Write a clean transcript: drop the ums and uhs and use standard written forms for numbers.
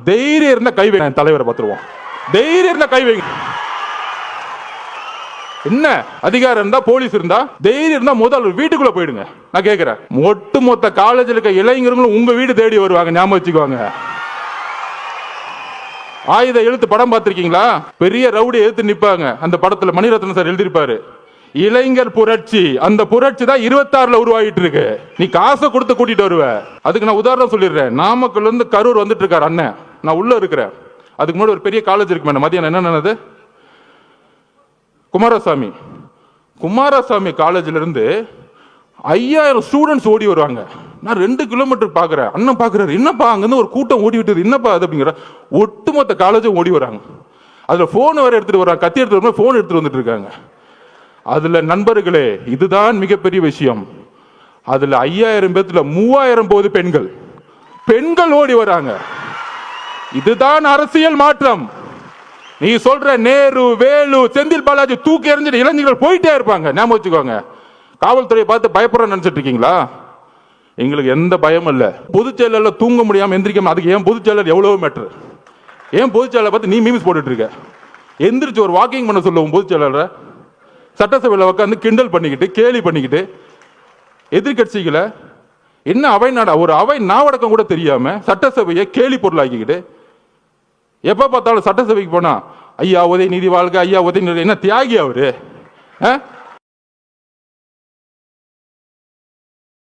தைரியம் இருந்தா கை வைங்க, தலைவரை பார்த்துருவோம். தைரியம் இருந்தா கை வைங்க. என்ன அதிகாரம் இருந்தா, போலீஸ் இருந்தா, தைரியம் இருந்தா முதல் வீட்டுக்குள்ள போயிடுங்க. நான் கேட்கிறேன், ஒட்டுமொத்த காலேஜில் இருக்க இளைஞர்களும் உங்க வீடு தேடி வருவாங்க, ஞாபகம் வச்சுக்கோங்க. ஆயுத எழுத்து படம் பார்த்திருக்கீங்களா? பெரிய ரவுடி எழுத்து நிப்பாங்க. அந்த படத்துல மணிரத்னம் சார் எழுதியிருப்பாரு, இளைஞர் புரட்சி. அந்த புரட்சி தான் 26ல உருவாகிட்டு இருக்கு. நீ காசை கொடுத்து கூட்டிட்டு வருவ. அதுக்கு நான் உதாரணம் சொல்லிடுறேன். நாமக்கல்ல இருந்து கரூர் வந்துட்டு இருக்காரு அண்ணன், நான் உள்ள இருக்கிறேன். அதுக்கு முன்னாடி ஒரு பெரிய காலேஜ் இருக்கு மேடம். மதியானம் என்ன நடந்தது? குமாரசாமி காலேஜ்ல இருந்து 5000 ஸ்டூடெண்ட்ஸ் ஓடி வருவாங்க. நான் 2 கிலோமீட்டர் பாக்குறேன். அண்ணன் பாக்குறாரு, என்னப்பா அங்கிருந்து ஒரு கூட்டம் ஓடி விட்டது, என்னப்பா அது அப்படிங்கிற. ஒட்டுமொத்த காலேஜும் ஓடி வராங்க. அதுல போன் வேற எடுத்துட்டு வராங்க, கத்தி எடுத்துட்டு வர போன் எடுத்துட்டு வந்துட்டு இருக்காங்க. அதுல நண்பர்களே, இதுதான் மிகப்பெரிய விஷயம். அதுல 5000 பேத்துல 3000 போது பெண்கள் ஓடி வராங்க. இதுதான் அரசியல் மாற்றம். நீ சொல்ற நேரு, வேலு, செந்தில் பாலாஜி தூக்கி எறிஞ்சிட்டு இளைஞர்கள் போயிட்டே இருப்பாங்க. ஞாபகம் வச்சுக்கோங்க. காவல்துறையை பார்த்து பயப்படுறேன்னு நினைச்சிட்டு இருக்கீங்களா? எங்களுக்கு எந்த பயமும் இல்ல. பொதுச் செயலர்ல தூங்க முடியாம எந்திரிக்காம, அதுக்கு ஏன் பொதுச் செயலர் எவ்வளவு மேட்டர்? ஏன் பொதுச் செயலர் பார்த்து நீ மீம்ஸ் போட்டுட்டு இருக்க? எந்திரிச்சு ஒரு வாக்கிங் பண்ண சொல்லுவோம் பொதுச் செயலரை. சட்டசபையில் உட்காந்து கிண்டல் பண்ணிக்கிட்டு, கேலி பண்ணிக்கிட்டு, எதிர்கட்சிகளை என்ன அவை நாடா, ஒரு அவை நாவடக்கம் கூட தெரியாம சட்டசபையை கேலி பொருளாக்கிக்கிட்டு, எப்ப பார்த்தாலும் சட்டசபைக்கு போனா ஐயா உதயநிதி வாழ்க, ஐயா உதயநிதி, என்ன தியாகி அவரு?